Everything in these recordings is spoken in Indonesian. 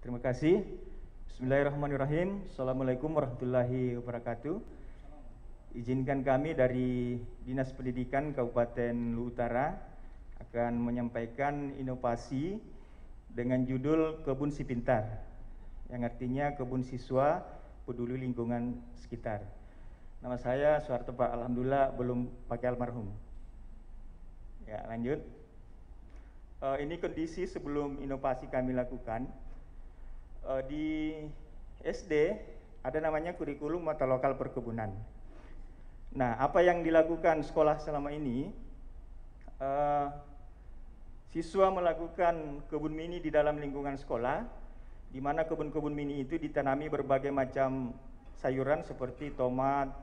Terima kasih. Bismillahirrahmanirrahim. Assalamualaikum warahmatullahi wabarakatuh. Izinkan kami dari Dinas Pendidikan Kabupaten Luhut Utara akan menyampaikan inovasi dengan judul Kebun Si Pintar, yang artinya kebun siswa peduli lingkungan sekitar. Nama saya Suharto Pak, alhamdulillah belum pakai almarhum. Ya, lanjut. Ini kondisi sebelum inovasi kami lakukan. Di SD ada namanya kurikulum mata lokal perkebunan. Nah, apa yang dilakukan sekolah selama ini? Siswa melakukan kebun mini di dalam lingkungan sekolah, di mana kebun-kebun mini itu ditanami berbagai macam sayuran seperti tomat,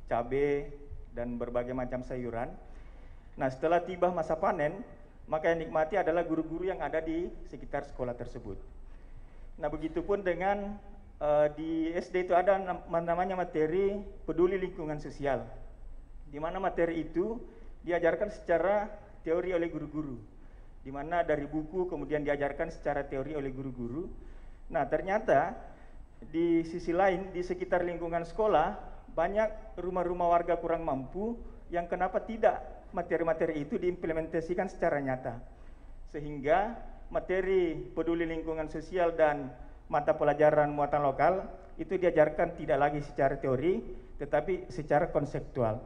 cabai, dan berbagai macam sayuran. Nah, setelah tiba masa panen, maka yang nikmati adalah guru-guru yang ada di sekitar sekolah tersebut. Nah, begitupun dengan di SD itu ada namanya materi peduli lingkungan sosial, di mana materi itu diajarkan secara teori oleh guru-guru, di mana dari buku kemudian diajarkan secara teori oleh guru-guru. Nah, ternyata di sisi lain di sekitar lingkungan sekolah banyak rumah-rumah warga kurang mampu yang kenapa tidak materi-materi itu diimplementasikan secara nyata, sehingga materi peduli lingkungan sosial dan mata pelajaran muatan lokal itu diajarkan tidak lagi secara teori tetapi secara kontekstual.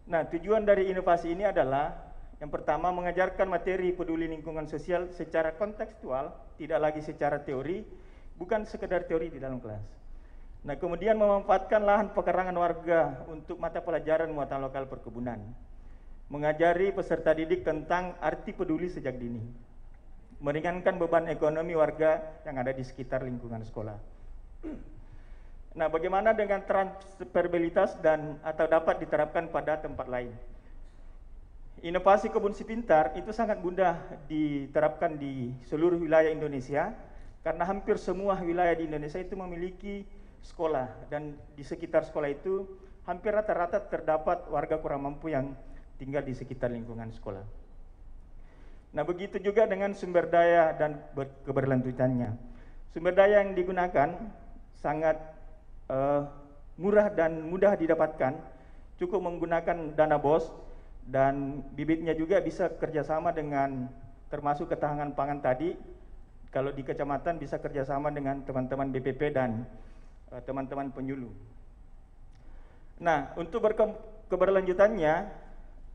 Nah, tujuan dari inovasi ini adalah yang pertama mengajarkan materi peduli lingkungan sosial secara kontekstual, tidak lagi secara teori, bukan sekedar teori di dalam kelas. Nah, kemudian memanfaatkan lahan pekarangan warga untuk mata pelajaran muatan lokal perkebunan, mengajari peserta didik tentang arti peduli sejak dini, meringankan beban ekonomi warga yang ada di sekitar lingkungan sekolah. Nah, bagaimana dengan transferabilitas dan atau dapat diterapkan pada tempat lain? Inovasi kebun si pintar itu sangat mudah diterapkan di seluruh wilayah Indonesia, karena hampir semua wilayah di Indonesia itu memiliki sekolah, dan di sekitar sekolah itu hampir rata-rata terdapat warga kurang mampu yang tinggal di sekitar lingkungan sekolah. Nah, begitu juga dengan sumber daya dan keberlanjutannya. Sumber daya yang digunakan sangat murah dan mudah didapatkan, cukup menggunakan dana BOS, dan bibitnya juga bisa kerjasama dengan termasuk ketahanan pangan tadi. Kalau di kecamatan bisa kerjasama dengan teman-teman BPP dan teman-teman penyuluh. Nah, untuk keberlanjutannya,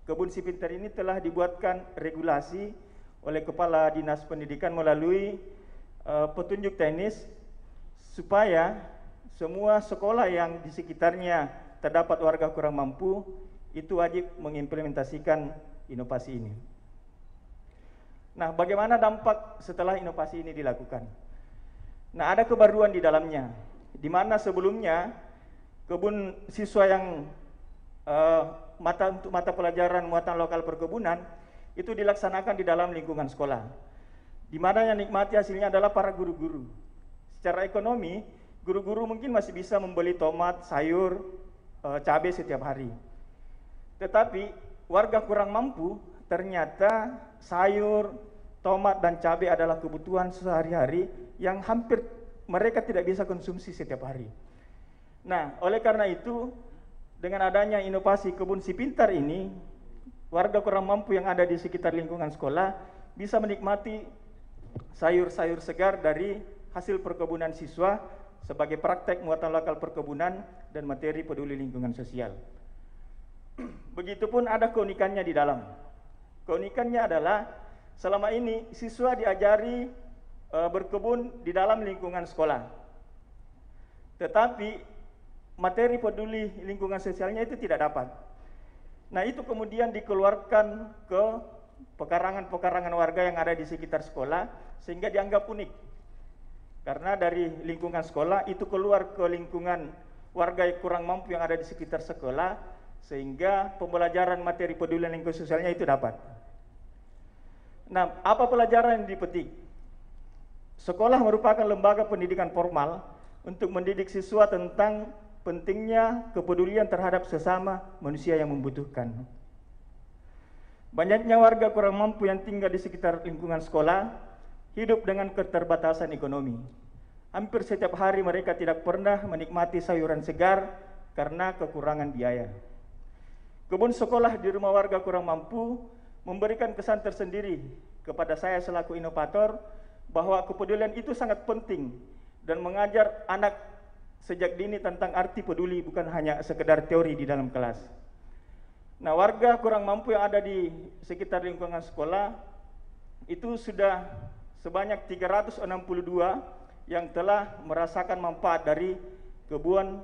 Kebun Si Pintar ini telah dibuatkan regulasi oleh Kepala Dinas Pendidikan melalui petunjuk teknis supaya semua sekolah yang di sekitarnya terdapat warga kurang mampu itu wajib mengimplementasikan inovasi ini. Nah, bagaimana dampak setelah inovasi ini dilakukan? Nah, ada kebaruan di dalamnya, di mana sebelumnya kebun siswa yang untuk mata pelajaran muatan lokal perkebunan itu dilaksanakan di dalam lingkungan sekolah, di mana yang nikmati hasilnya adalah para guru-guru. Secara ekonomi, guru-guru mungkin masih bisa membeli tomat, sayur, cabai setiap hari. Tetapi warga kurang mampu, ternyata sayur, tomat, dan cabai adalah kebutuhan sehari-hari yang hampir mereka tidak bisa konsumsi setiap hari. Nah, oleh karena itu, dengan adanya inovasi kebun si pintar ini, warga kurang mampu yang ada di sekitar lingkungan sekolah bisa menikmati sayur-sayur segar dari hasil perkebunan siswa sebagai praktek muatan lokal perkebunan dan materi peduli lingkungan sosial. Begitupun ada keunikannya di dalam. Keunikannya adalah selama ini siswa diajari berkebun di dalam lingkungan sekolah, tetapi materi peduli lingkungan sosialnya itu tidak dapat. Nah, itu kemudian dikeluarkan ke pekarangan-pekarangan warga yang ada di sekitar sekolah, sehingga dianggap unik. Karena dari lingkungan sekolah itu keluar ke lingkungan warga yang kurang mampu yang ada di sekitar sekolah, sehingga pembelajaran materi peduli lingkungan sosialnya itu dapat. Nah, apa pelajaran yang dipetik? Sekolah merupakan lembaga pendidikan formal untuk mendidik siswa tentang pentingnya kepedulian terhadap sesama manusia yang membutuhkan. Banyaknya warga kurang mampu yang tinggal di sekitar lingkungan sekolah hidup dengan keterbatasan ekonomi. Hampir setiap hari mereka tidak pernah menikmati sayuran segar karena kekurangan biaya. Kebun sekolah di rumah warga kurang mampu memberikan kesan tersendiri kepada saya selaku inovator bahwa kepedulian itu sangat penting dan mengajar anak sejak dini tentang arti peduli bukan hanya sekedar teori di dalam kelas. Nah, warga kurang mampu yang ada di sekitar lingkungan sekolah itu sudah sebanyak 362 yang telah merasakan manfaat dari kebun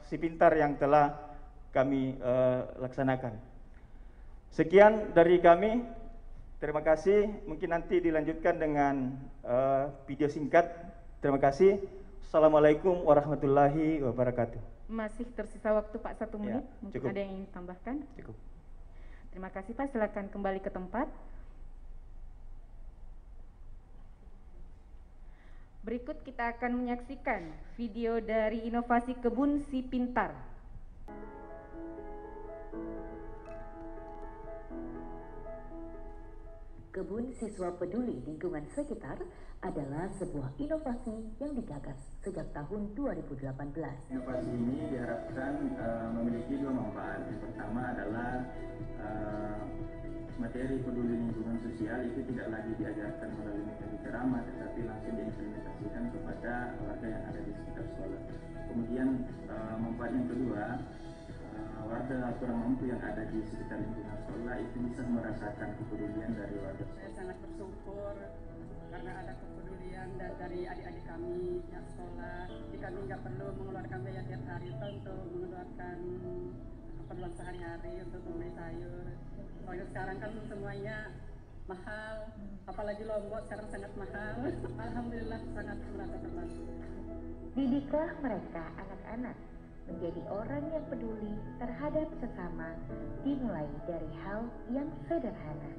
Si Pintar yang telah kami laksanakan. Sekian dari kami. Terima kasih. Mungkin nanti dilanjutkan dengan video singkat. Terima kasih. Assalamualaikum warahmatullahi wabarakatuh. Masih tersisa waktu Pak 1 menit. Ya, mungkin cukup. ada yang ingin tambahkan? Cukup. Terima kasih Pak. Silakan kembali ke tempat. Berikut kita akan menyaksikan video dari inovasi kebun Si Pintar. Kebun Siswa Peduli Lingkungan Sekitar adalah sebuah inovasi yang digagas sejak tahun 2018. Inovasi ini diharapkan memiliki dua manfaat. Yang pertama adalah materi peduli lingkungan sosial itu tidak lagi diajarkan melalui metode ceramah, tetapi langsung diimplementasikan kepada warga yang ada di sekitar sekolah. Kemudian manfaat yang kedua, warga kurang mampu yang ada di sekitar lingkungan sekolah itu bisa merasakan kepedulian dari warga. Saya sangat bersyukur karena ada kepedulian dari adik-adik kami yang sekolah. Jadi kami nggak perlu mengeluarkan biaya tiap hari untuk mengeluarkan keperluan sehari-hari untuk membeli sayur. Soalnya sekarang kan semuanya mahal, apalagi Lombok sekarang sangat mahal. Alhamdulillah sangat merasa terbantu. Didiklah mereka anak-anak menjadi orang yang peduli terhadap sesama dimulai dari hal yang sederhana.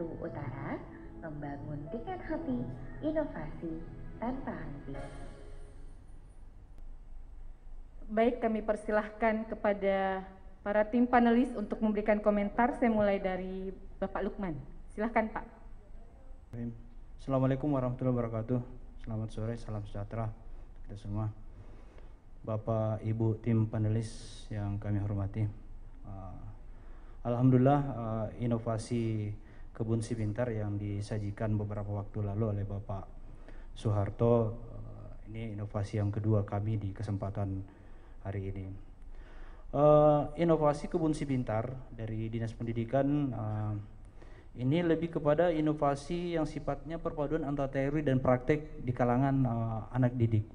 Luhut Utara membangun dengan hati inovasi tanpa henti. Baik, kami persilahkan kepada para tim panelis untuk memberikan komentar. Saya mulai dari Bapak Lukman. Silahkan Pak. Assalamualaikum warahmatullahi wabarakatuh. Selamat sore, salam sejahtera kita semua. Bapak, Ibu, tim panelis yang kami hormati. Alhamdulillah inovasi Kebun Si Pintar yang disajikan beberapa waktu lalu oleh Bapak Soeharto, ini inovasi yang kedua kami di kesempatan hari ini. Inovasi Kebun Si Pintar dari Dinas Pendidikan ini lebih kepada inovasi yang sifatnya perpaduan antara teori dan praktek di kalangan anak didik.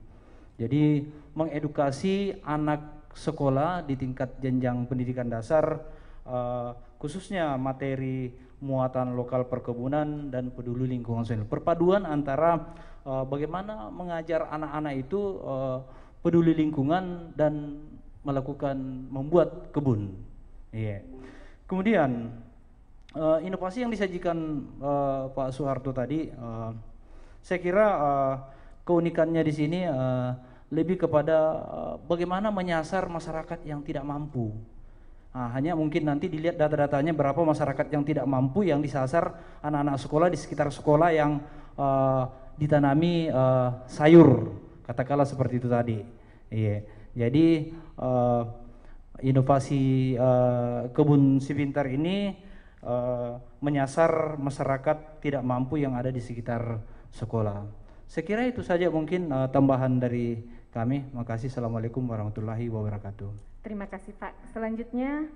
Jadi mengedukasi anak sekolah di tingkat jenjang pendidikan dasar, khususnya materi muatan lokal perkebunan dan peduli lingkungan sosial. Perpaduan antara bagaimana mengajar anak-anak itu peduli lingkungan dan membuat kebun. Yeah. Kemudian inovasi yang disajikan Pak Soeharto tadi, saya kira keunikannya di sini lebih kepada bagaimana menyasar masyarakat yang tidak mampu. Nah, hanya mungkin nanti dilihat data-datanya berapa masyarakat yang tidak mampu yang disasar anak-anak sekolah di sekitar sekolah yang ditanami sayur, katakanlah seperti itu tadi. Iya. Jadi inovasi Kebun Si Pintar ini menyasar masyarakat tidak mampu yang ada di sekitar sekolah. Saya kira itu saja mungkin tambahan dari kami. Makasih. Assalamualaikum warahmatullahi wabarakatuh. Terima kasih Pak. Selanjutnya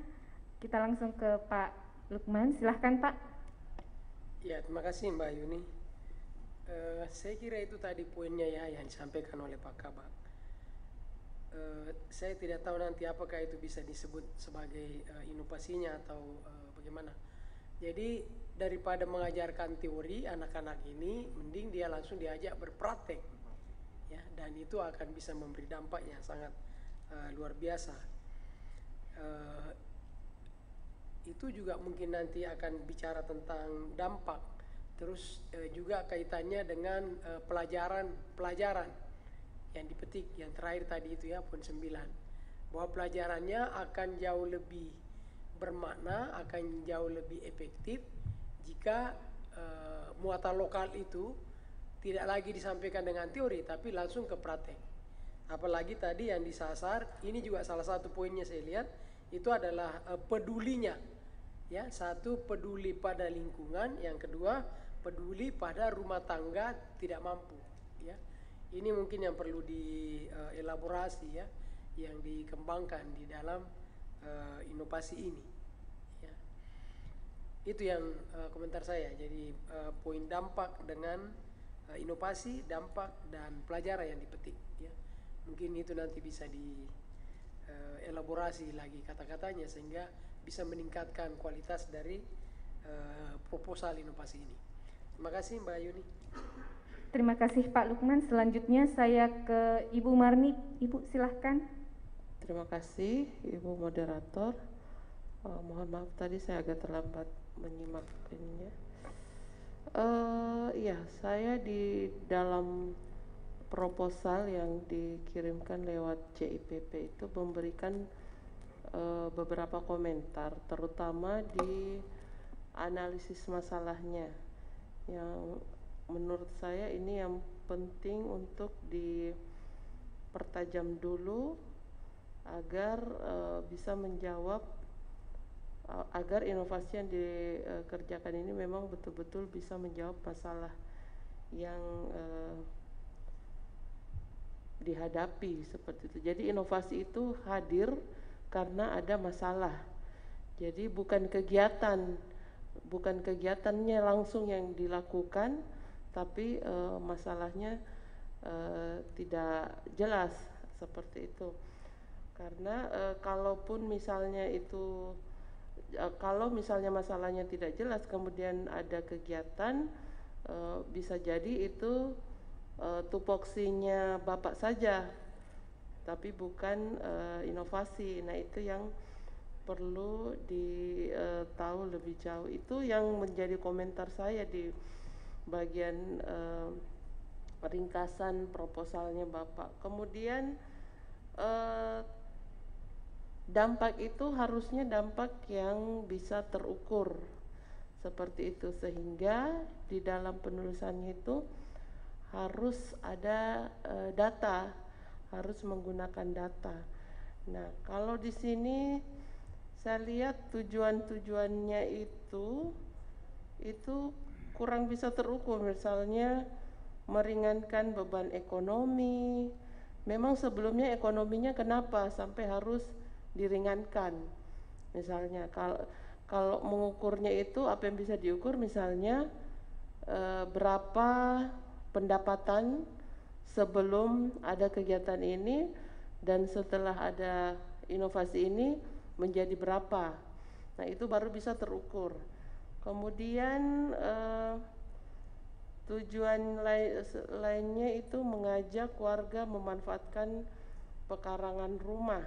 kita langsung ke Pak Lukman. Silahkan Pak. Ya, terima kasih Mbak Yuni. Saya kira itu tadi poinnya ya yang disampaikan oleh Pak Kabak. Saya tidak tahu nanti apakah itu bisa disebut sebagai inovasinya atau bagaimana. Jadi daripada mengajarkan teori anak-anak ini, mending dia langsung diajak berpraktek, ya, dan itu akan bisa memberi dampak yang sangat luar biasa. Itu juga mungkin nanti akan bicara tentang dampak, terus juga kaitannya dengan pelajaran yang dipetik yang terakhir tadi itu ya poin 9, bahwa pelajarannya akan jauh lebih bermakna, akan jauh lebih efektif jika muatan lokal itu tidak lagi disampaikan dengan teori tapi langsung ke praktek. Apalagi tadi yang disasar, ini juga salah satu poinnya saya lihat itu adalah pedulinya, ya. Satu, peduli pada lingkungan, yang kedua peduli pada rumah tangga tidak mampu, ya. Ini mungkin yang perlu dielaborasi, ya, yang dikembangkan di dalam inovasi ini, ya. Itu yang komentar saya. Jadi poin dampak dengan inovasi, dampak dan pelajaran yang dipetik, ya. Mungkin itu nanti bisa dielaborasi lagi kata-katanya sehingga bisa meningkatkan kualitas dari proposal inovasi ini. Terima kasih Mbak Yuni. Terima kasih Pak Lukman. Selanjutnya saya ke Ibu Marni. Ibu silahkan. Terima kasih Ibu Moderator. Mohon maaf tadi saya agak terlambat menyimak ininya. Ya, saya di dalam proposal yang dikirimkan lewat CIPP itu memberikan beberapa komentar, terutama di analisis masalahnya, yang menurut saya ini yang penting untuk dipertajam dulu agar bisa menjawab, agar inovasi yang dikerjakan ini memang betul-betul bisa menjawab masalah yang dihadapi seperti itu. Jadi inovasi itu hadir karena ada masalah. Jadi bukan kegiatannya langsung yang dilakukan, tapi masalahnya tidak jelas seperti itu. Karena kalaupun misalnya itu, kalau misalnya masalahnya tidak jelas kemudian ada kegiatan, bisa jadi itu tupoksinya Bapak saja, tapi bukan inovasi. Nah, itu yang perlu ditahu lebih jauh. Itu yang menjadi komentar saya di bagian ringkasan proposalnya Bapak. Kemudian dampak itu harusnya dampak yang bisa terukur seperti itu, sehingga di dalam penulisannya itu harus ada data, harus menggunakan data. Nah, kalau di sini saya lihat tujuan-tujuannya itu kurang bisa terukur. Misalnya meringankan beban ekonomi. Memang sebelumnya ekonominya kenapa sampai harus diringankan? Misalnya kalau mengukurnya itu apa yang bisa diukur, misalnya berapa pendapatan sebelum ada kegiatan ini dan setelah ada inovasi ini menjadi berapa. Nah, itu baru bisa terukur. Kemudian tujuan lainnya itu mengajak warga memanfaatkan pekarangan rumah.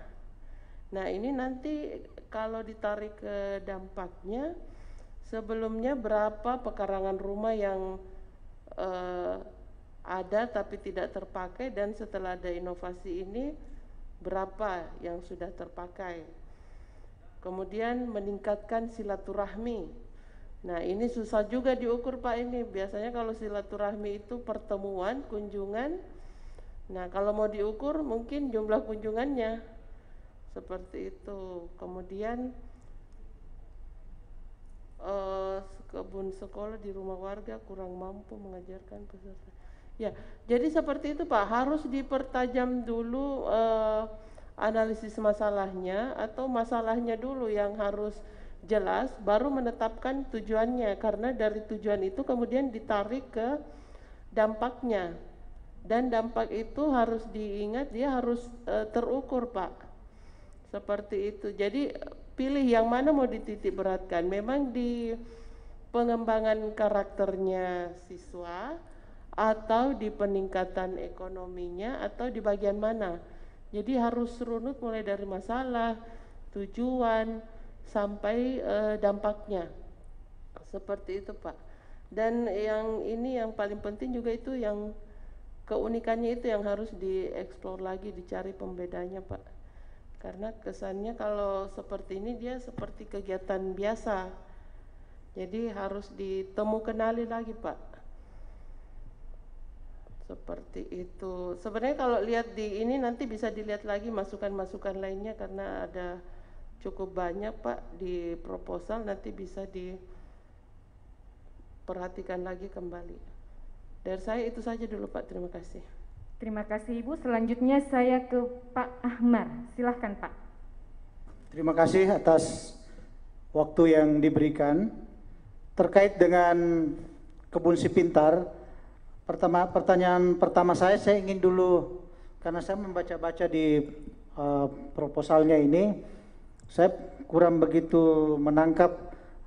Nah, ini nanti kalau ditarik ke dampaknya, sebelumnya berapa pekarangan rumah yang ada tapi tidak terpakai, dan setelah ada inovasi ini berapa yang sudah terpakai. Kemudian meningkatkan silaturahmi. Nah, ini susah juga diukur Pak ini. Biasanya kalau silaturahmi itu pertemuan, kunjungan. Nah, kalau mau diukur mungkin jumlah kunjungannya. Seperti itu. Kemudian kebun sekolah di rumah warga kurang mampu mengajarkan peserta. Ya, jadi seperti itu Pak, harus dipertajam dulu analisis masalahnya, atau masalahnya dulu yang harus jelas, baru menetapkan tujuannya, karena dari tujuan itu kemudian ditarik ke dampaknya, dan dampak itu harus diingat, dia harus terukur Pak, seperti itu. Jadi pilih yang mana mau dititik beratkan, memang di pengembangan karakternya siswa, atau di peningkatan ekonominya, atau di bagian mana. Jadi harus runut mulai dari masalah, tujuan, sampai dampaknya. Seperti itu Pak. Dan yang ini yang paling penting juga itu yang keunikannya itu yang harus dieksplor lagi, dicari pembedanya Pak. Karena kesannya kalau seperti ini dia seperti kegiatan biasa. Jadi harus ditemu kenali lagi Pak. Seperti itu. Sebenarnya kalau lihat di ini nanti bisa dilihat lagi masukan-masukan lainnya karena ada cukup banyak Pak di proposal, nanti bisa diperhatikan lagi kembali. Dari saya itu saja dulu Pak, terima kasih. Terima kasih Ibu. Selanjutnya saya ke Pak Ahmar. Silahkan Pak. Terima kasih atas waktu yang diberikan. Terkait dengan kebun si pintar, pertanyaan pertama saya ingin dulu, karena saya membaca-baca di proposalnya ini, saya kurang begitu menangkap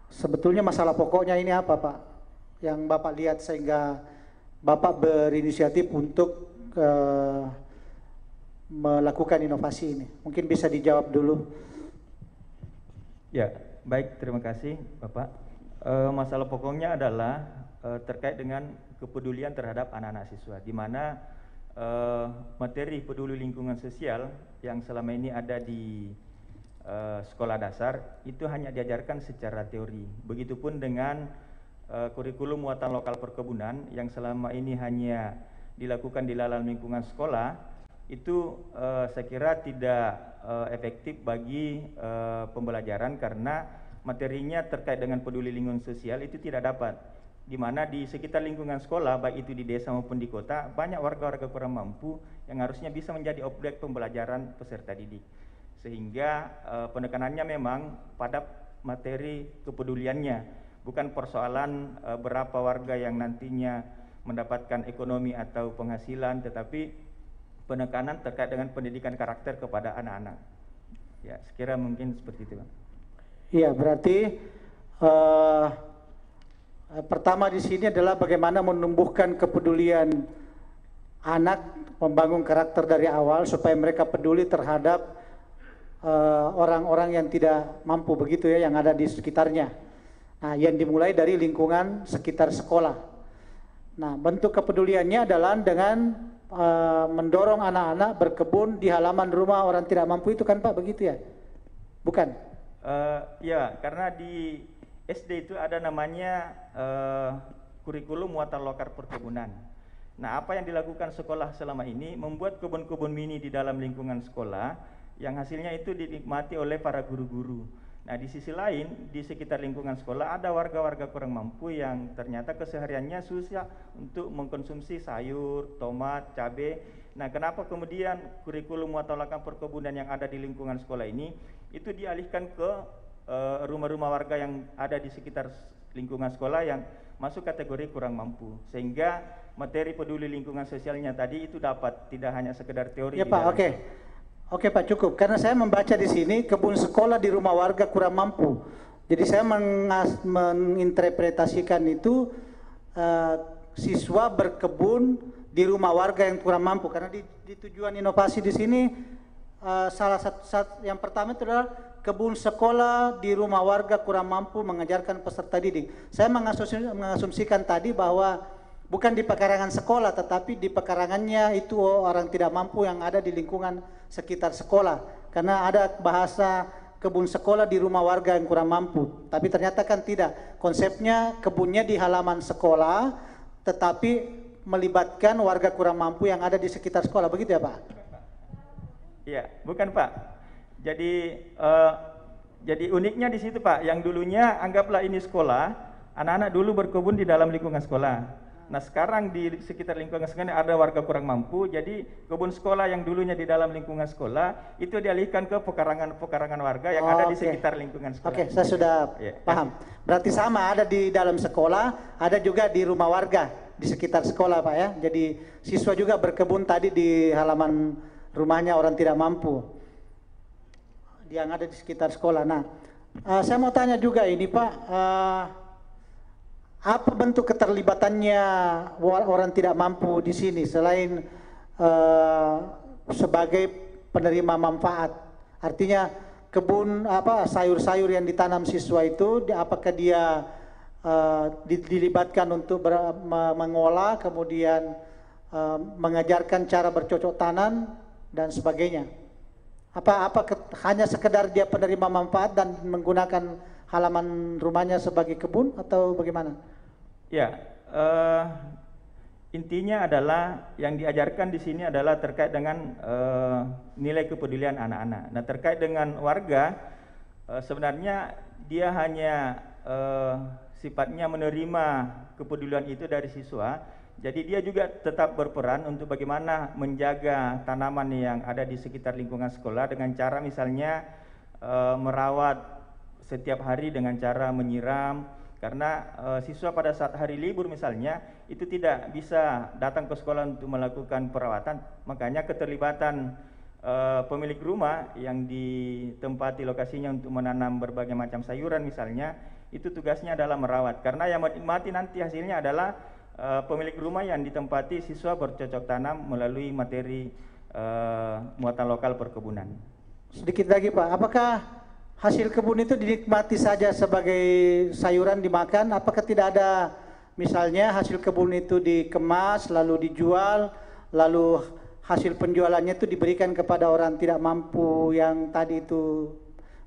sebetulnya masalah pokoknya ini apa Pak, yang Bapak lihat sehingga Bapak berinisiatif untuk melakukan inovasi ini. Mungkin bisa dijawab dulu. Ya, baik, terima kasih Bapak. Masalah pokoknya adalah terkait dengan kepedulian terhadap anak-anak siswa, di mana materi peduli lingkungan sosial yang selama ini ada di sekolah dasar itu hanya diajarkan secara teori. Begitupun dengan kurikulum muatan lokal perkebunan yang selama ini hanya dilakukan di dalam lingkungan sekolah, itu saya kira tidak efektif bagi pembelajaran karena materinya terkait dengan peduli lingkungan sosial itu tidak dapat, di mana di sekitar lingkungan sekolah baik itu di desa maupun di kota banyak warga-warga kurang mampu yang harusnya bisa menjadi objek pembelajaran peserta didik, sehingga penekanannya memang pada materi kepeduliannya, bukan persoalan berapa warga yang nantinya mendapatkan ekonomi atau penghasilan, tetapi penekanan terkait dengan pendidikan karakter kepada anak-anak. Ya, sekira mungkin seperti itu, Pak. Iya, berarti pertama di sini adalah bagaimana menumbuhkan kepedulian anak, membangun karakter dari awal supaya mereka peduli terhadap orang-orang yang tidak mampu, begitu ya, yang ada di sekitarnya. Nah, yang dimulai dari lingkungan sekitar sekolah. Nah, bentuk kepeduliannya adalah dengan mendorong anak-anak berkebun di halaman rumah orang tidak mampu, itu kan Pak, begitu ya? Bukan? Ya, karena di SD itu ada namanya kurikulum muatan lokal perkebunan. Nah, apa yang dilakukan sekolah selama ini membuat kebun-kebun mini di dalam lingkungan sekolah yang hasilnya itu dinikmati oleh para guru-guru. Nah, di sisi lain, di sekitar lingkungan sekolah ada warga-warga kurang mampu yang ternyata kesehariannya susah untuk mengkonsumsi sayur, tomat, cabai. Nah, kenapa kemudian kurikulum muatan lokal perkebunan yang ada di lingkungan sekolah ini itu dialihkan ke rumah-rumah warga yang ada di sekitar lingkungan sekolah yang masuk kategori kurang mampu, sehingga materi peduli lingkungan sosialnya tadi itu dapat tidak hanya sekedar teori. Ya Pak, oke. Oke Pak, cukup. Karena saya membaca di sini kebun sekolah di rumah warga kurang mampu. Jadi saya menginterpretasikan itu siswa berkebun di rumah warga yang kurang mampu. Karena di tujuan inovasi di sini salah satu yang pertama itu adalah kebun sekolah di rumah warga kurang mampu mengajarkan peserta didik. Saya mengasumsikan tadi bahwa bukan di pekarangan sekolah, tetapi di pekarangannya itu orang tidak mampu yang ada di lingkungan sekitar sekolah. Karena ada bahasa kebun sekolah di rumah warga yang kurang mampu. Tapi ternyata kan tidak. Konsepnya kebunnya di halaman sekolah, tetapi melibatkan warga kurang mampu yang ada di sekitar sekolah. Begitu ya Pak? Iya, bukan Pak. Jadi uniknya di situ Pak, yang dulunya anggaplah ini sekolah, anak-anak dulu berkebun di dalam lingkungan sekolah. Nah, sekarang di sekitar lingkungan sekolah ada warga kurang mampu, jadi kebun sekolah yang dulunya di dalam lingkungan sekolah itu dialihkan ke pekarangan warga yang ada di sekitar lingkungan sekolah. Oke, saya sudah paham. Berarti sama, ada di dalam sekolah, ada juga di rumah warga di sekitar sekolah Pak ya. Jadi siswa juga berkebun tadi di halaman rumahnya orang tidak mampu yang ada di sekitar sekolah. Nah, saya mau tanya juga ini Pak, apa bentuk keterlibatannya orang tidak mampu di sini selain sebagai penerima manfaat? Artinya kebun sayur-sayur yang ditanam siswa itu apakah dia dilibatkan untuk mengolah, kemudian mengajarkan cara bercocok tanam dan sebagainya? Hanya sekedar dia penerima manfaat dan menggunakan halaman rumahnya sebagai kebun atau bagaimana? Ya, intinya adalah yang diajarkan di sini adalah terkait dengan nilai kepedulian anak-anak. Nah, terkait dengan warga, sebenarnya dia hanya sifatnya menerima kepedulian itu dari siswa. Jadi dia juga tetap berperan untuk bagaimana menjaga tanaman yang ada di sekitar lingkungan sekolah dengan cara misalnya merawat setiap hari dengan cara menyiram. Karena siswa pada saat hari libur misalnya itu tidak bisa datang ke sekolah untuk melakukan perawatan, makanya keterlibatan pemilik rumah yang ditempati lokasinya untuk menanam berbagai macam sayuran misalnya, itu tugasnya adalah merawat. Karena yang menikmati nanti hasilnya adalah pemilik rumah yang ditempati siswa bercocok tanam melalui materi muatan lokal perkebunan. Sedikit lagi Pak, apakah hasil kebun itu dinikmati saja sebagai sayuran dimakan? Apakah tidak ada misalnya hasil kebun itu dikemas lalu dijual, lalu hasil penjualannya itu diberikan kepada orang tidak mampu yang tadi itu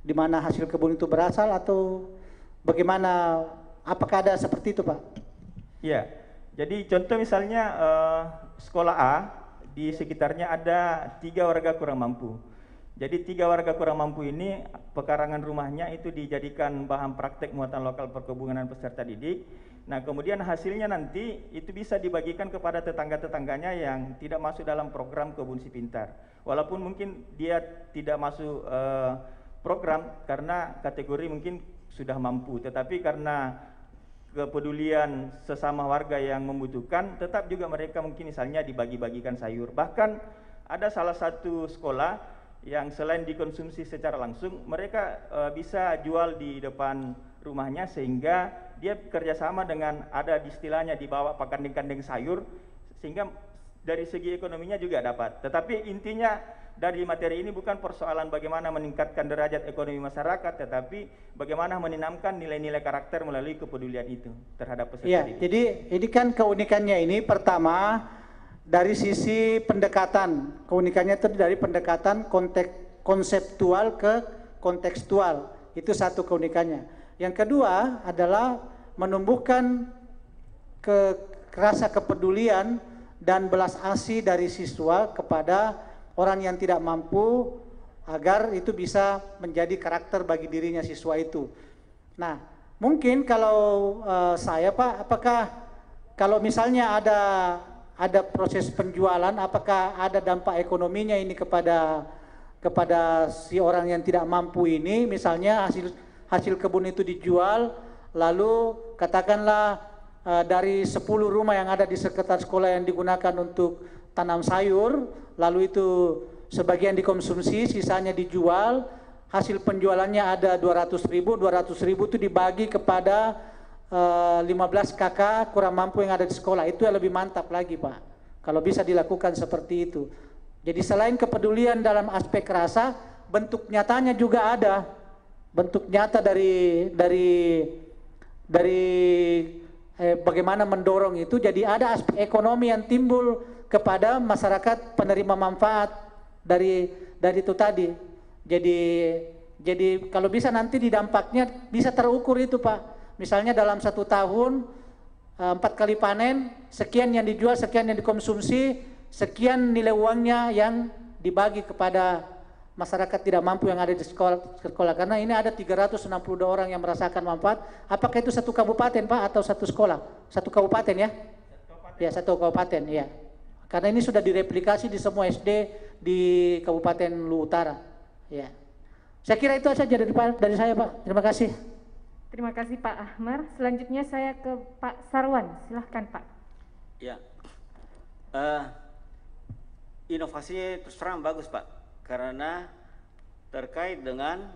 di mana hasil kebun itu berasal, atau bagaimana? Apakah ada seperti itu Pak? Ya, jadi contoh misalnya sekolah A di sekitarnya ada 3 warga kurang mampu. Jadi 3 warga kurang mampu ini pekarangan rumahnya itu dijadikan bahan praktek muatan lokal perkebunan peserta didik. Nah, kemudian hasilnya nanti itu bisa dibagikan kepada tetangga-tetangganya yang tidak masuk dalam program Kebun Si Pintar. Walaupun mungkin dia tidak masuk program karena kategori mungkin sudah mampu, tetapi karena kepedulian sesama warga yang membutuhkan, tetap juga mereka mungkin misalnya dibagi-bagikan sayur. Bahkan ada salah satu sekolah yang selain dikonsumsi secara langsung, mereka bisa jual di depan rumahnya sehingga dia kerjasama dengan ada istilahnya dibawa kandeng-kandeng sayur, sehingga dari segi ekonominya juga dapat. Tetapi intinya dari materi ini bukan persoalan bagaimana meningkatkan derajat ekonomi masyarakat, tetapi bagaimana menanamkan nilai-nilai karakter melalui kepedulian itu terhadap peserta didik. Jadi ini kan keunikannya ini pertama dari sisi pendekatan, keunikannya itu dari pendekatan konseptual ke kontekstual, itu satu keunikannya. Yang kedua adalah menumbuhkan rasa kepedulian dan belas asih dari siswa kepada orang yang tidak mampu, agar itu bisa menjadi karakter bagi dirinya siswa itu. Nah, mungkin kalau saya Pak, apakah kalau misalnya ada proses penjualan, apakah ada dampak ekonominya ini kepada si orang yang tidak mampu ini? Misalnya hasil kebun itu dijual, lalu katakanlah dari 10 rumah yang ada di sekitar sekolah yang digunakan untuk tanam sayur, lalu itu sebagian dikonsumsi, sisanya dijual, hasil penjualannya ada 200.000 itu dibagi kepada 15 kakak kurang mampu yang ada di sekolah. Itu yang lebih mantap lagi Pak, kalau bisa dilakukan seperti itu. Jadi selain kepedulian dalam aspek rasa, bentuk nyatanya juga ada. Bentuk nyata dari bagaimana mendorong itu, jadi ada aspek ekonomi yang timbul kepada masyarakat penerima manfaat dari itu tadi. Jadi kalau bisa nanti di dampaknya bisa terukur itu Pak. Misalnya dalam 1 tahun 4 kali panen, sekian yang dijual, sekian yang dikonsumsi, sekian nilai uangnya yang dibagi kepada masyarakat tidak mampu yang ada di sekolah. Karena ini ada 362 orang yang merasakan manfaat. Apakah itu satu kabupaten Pak atau satu sekolah? Satu kabupaten ya? Ya, satu kabupaten ya. Karena ini sudah direplikasi di semua SD di Kabupaten Luwu Utara. Ya. Saya kira itu saja dari saya Pak. Terima kasih. Terima kasih Pak Ahmar. Selanjutnya saya ke Pak Sarwan. Silahkan Pak. Ya, inovasinya terus terang bagus Pak, karena terkait dengan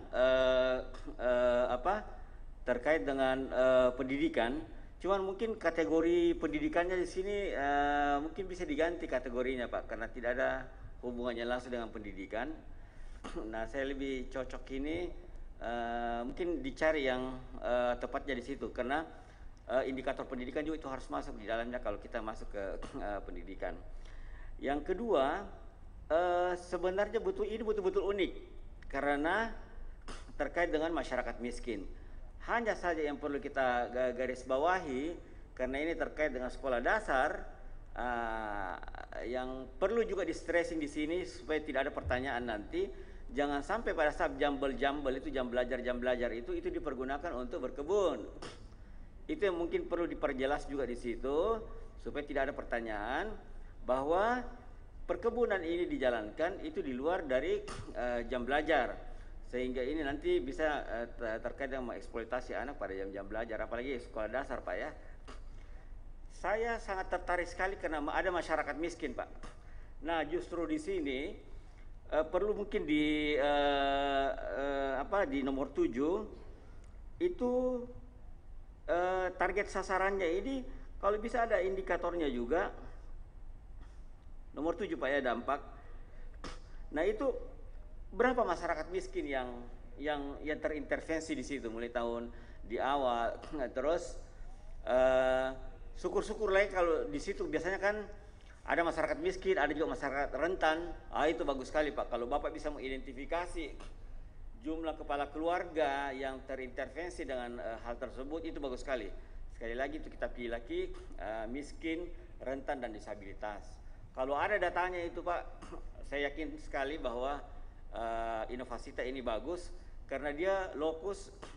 pendidikan. Cuman mungkin kategori pendidikannya di sini mungkin bisa diganti kategorinya Pak, karena tidak ada hubungannya langsung dengan pendidikan. Nah, saya lebih cocok ini mungkin dicari yang tepatnya di situ, karena indikator pendidikan juga itu harus masuk di dalamnya kalau kita masuk ke pendidikan. Yang kedua, sebenarnya ini betul-betul unik karena terkait dengan masyarakat miskin. Hanya saja yang perlu kita garis bawahi, karena ini terkait dengan sekolah dasar, yang perlu juga di stressing di sini supaya tidak ada pertanyaan nanti, jangan sampai pada saat jambel-jambel itu jam belajar itu dipergunakan untuk berkebun. Itu yang mungkin perlu diperjelas juga di situ supaya tidak ada pertanyaan bahwa perkebunan ini dijalankan itu di luar dari jam belajar, sehingga ini nanti bisa terkait dengan mengeksploitasi anak pada jam-jam belajar, apalagi sekolah dasar, Pak, ya. Saya sangat tertarik sekali karena ada masyarakat miskin, Pak. Nah, justru di sini perlu mungkin di nomor 7 itu target sasarannya ini kalau bisa ada indikatornya juga. Nomor 7, Pak, ya, dampak. Nah, itu berapa masyarakat miskin yang terintervensi di situ mulai tahun di awal. Nah, terus syukur-syukur lagi kalau di situ biasanya kan ada masyarakat miskin, ada juga masyarakat rentan. Itu bagus sekali, Pak. Kalau Bapak bisa mengidentifikasi jumlah kepala keluarga yang terintervensi dengan hal tersebut, itu bagus sekali. Sekali lagi itu kita pilih lagi miskin, rentan, dan disabilitas. Kalau ada datanya itu, Pak, saya yakin sekali bahwa inovasi kita ini bagus karena dia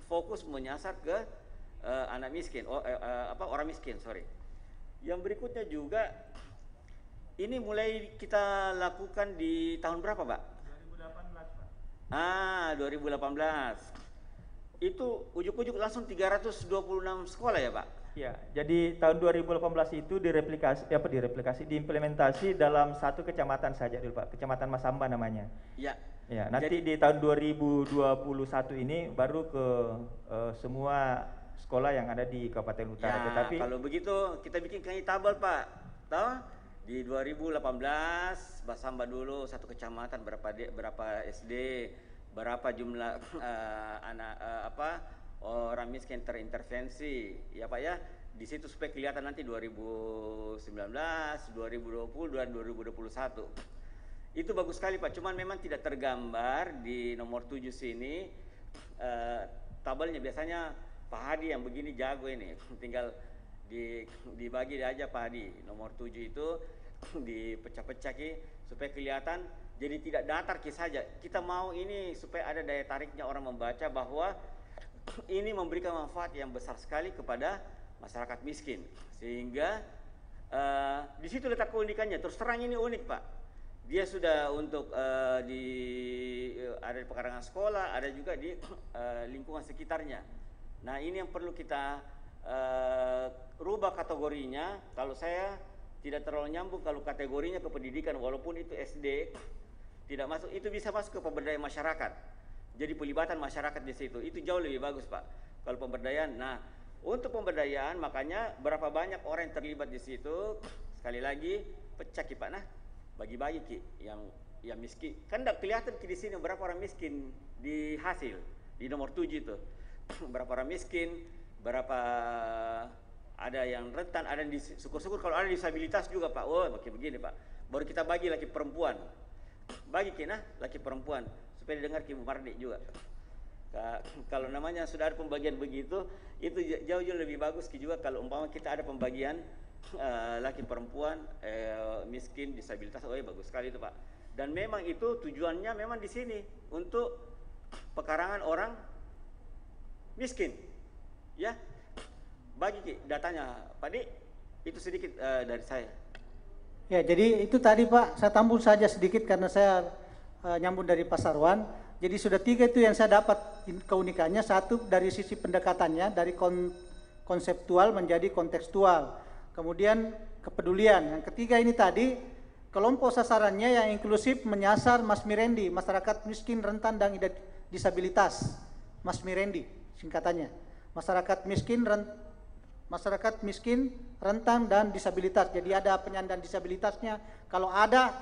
fokus menyasar ke anak miskin, orang miskin, sorry. Yang berikutnya juga ini mulai kita lakukan di tahun berapa, Pak? 2018, Pak. 2018. Itu ujuk-ujuk langsung 326 sekolah ya, Pak? Ya, jadi tahun 2018 itu diimplementasi dalam satu kecamatan saja dulu, Pak. Kecamatan Masamba namanya. Ya. Ya, nanti di tahun 2021 ini baru ke semua sekolah yang ada di Kabupaten Utara. Ya, tetapi kalau begitu kita bikin tabel, Pak. Tahu? Di 2018 Masamba dulu satu kecamatan berapa SD, berapa jumlah orang miskin terintervensi, ya, Pak, ya. Di situ supaya kelihatan nanti 2019, 2020 dan 2021. Itu bagus sekali, Pak. Cuman memang tidak tergambar di nomor 7 sini tabelnya. Biasanya Pak Hadi yang begini jago ini. Tinggal dibagi aja Pak Hadi. Nomor 7 itu dipecah-pecah supaya kelihatan, jadi tidak datar saja. Kita mau ini supaya ada daya tariknya orang membaca bahwa ini memberikan manfaat yang besar sekali kepada masyarakat miskin. Sehingga di situ letak keunikannya. Terus terang ini unik, Pak. Dia sudah untuk ada di pekarangan sekolah, ada juga di lingkungan sekitarnya. Nah, ini yang perlu kita rubah kategorinya. Kalau saya tidak terlalu nyambung kalau kategorinya ke pendidikan, walaupun itu SD tidak masuk, itu bisa masuk ke pemberdayaan masyarakat. Jadi pelibatan masyarakat di situ itu jauh lebih bagus, Pak. Kalau pemberdayaan, nah untuk pemberdayaan makanya berapa banyak orang yang terlibat di situ. Sekali lagi pecah, Pak, nah bagi-bagi yang miskin. Kan tidak kelihatan di sini berapa orang miskin di hasil di nomor 7 itu. Berapa orang miskin, berapa ada yang rentan, ada yang syukur-syukur kalau ada disabilitas juga, Pak. Oh, begini, Pak. Baru kita bagi laki perempuan. Bagi laki perempuan supaya didengar Ibu Mardi juga. Kalau namanya sudah ada pembagian begitu, itu jauh-jauh lebih bagus juga kalau umpama kita ada pembagian laki perempuan, miskin, disabilitas. Oh, ya, bagus sekali itu, Pak. Dan memang itu tujuannya memang di sini untuk pekarangan orang miskin, ya. Bagi datanya, Pak Di, itu sedikit dari saya. Ya, jadi itu tadi, Pak, saya tambung saja sedikit karena saya nyambung dari Pak Sarwan. Jadi sudah 3 itu yang saya dapat keunikannya. Satu dari sisi pendekatannya, dari konseptual menjadi kontekstual. Kemudian kepedulian. Yang ketiga ini tadi kelompok sasarannya yang inklusif menyasar Mas Mirendi, masyarakat miskin, rentan, dan disabilitas. Mas Mirendi singkatannya. Masyarakat miskin, rentan, dan disabilitas. Jadi ada penyandang disabilitasnya. Kalau ada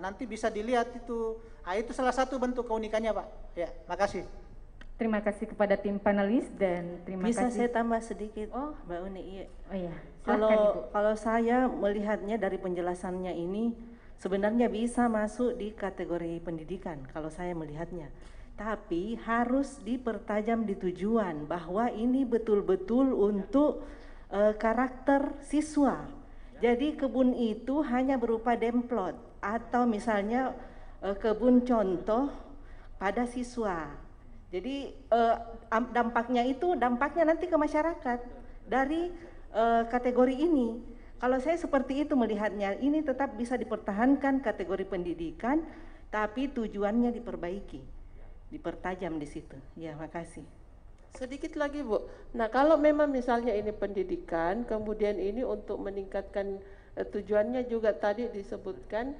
nanti bisa dilihat itu. Itu salah satu bentuk keunikannya, Pak. Ya, makasih. Terima kasih kepada tim panelis dan terima Bisa kasih. saya tambah sedikit, Mbak Uni? Iya. Oh iya. Silakan, Ibu. Kalau saya melihatnya dari penjelasannya ini sebenarnya bisa masuk di kategori pendidikan kalau saya melihatnya. tapi harus dipertajam di tujuan bahwa ini betul-betul untuk karakter siswa. Jadi kebun itu hanya berupa demplot atau misalnya kebun contoh pada siswa. Jadi dampaknya nanti ke masyarakat dari kategori ini. Kalau saya seperti itu melihatnya, ini tetap bisa dipertahankan kategori pendidikan, tapi tujuannya diperbaiki, dipertajam di situ. Ya, makasih. Sedikit lagi Bu, nah kalau memang misalnya ini pendidikan, kemudian ini untuk meningkatkan tujuannya juga tadi disebutkan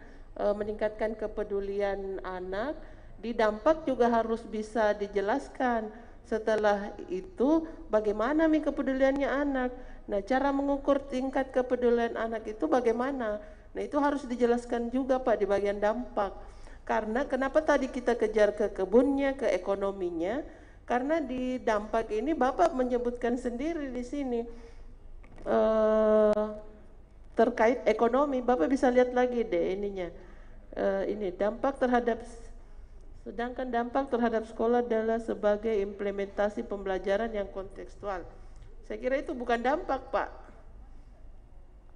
meningkatkan kepedulian anak, di dampak juga harus bisa dijelaskan. Setelah itu bagaimana kepeduliannya anak. Nah cara mengukur tingkat kepedulian anak itu bagaimana. Nah itu harus dijelaskan juga Pak di bagian dampak. Karena kenapa tadi kita kejar ke kebunnya, ke ekonominya. Karena di dampak ini Bapak menyebutkan sendiri di sini terkait ekonomi. Bapak bisa lihat lagi deh ininya. Ini dampak terhadap, sedangkan dampak terhadap sekolah adalah sebagai implementasi pembelajaran yang kontekstual. Saya kira itu bukan dampak Pak.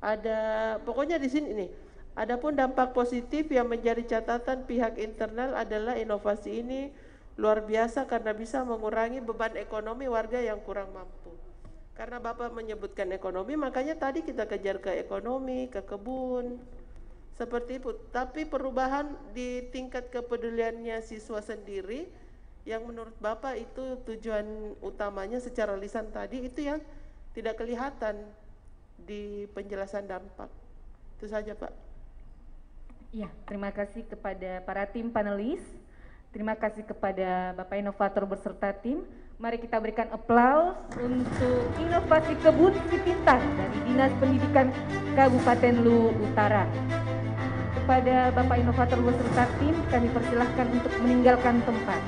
Ada pokoknya di sini nih. Adapun dampak positif yang menjadi catatan pihak internal adalah inovasi ini luar biasa karena bisa mengurangi beban ekonomi warga yang kurang mampu. Karena Bapak menyebutkan ekonomi, makanya tadi kita kejar ke ekonomi, ke kebun, seperti itu. Tapi perubahan di tingkat kepeduliannya siswa sendiri, yang menurut Bapak itu tujuan utamanya secara lisan tadi, itu yang tidak kelihatan di penjelasan dampak. Itu saja Pak. Ya, terima kasih kepada para tim panelis. Terima kasih kepada Bapak Inovator beserta tim. Mari kita berikan aplaus untuk inovasi kebun si pintar dari Dinas Pendidikan Kabupaten Lu Utara. Kepada Bapak Inovator beserta tim, kami persilahkan untuk meninggalkan tempat.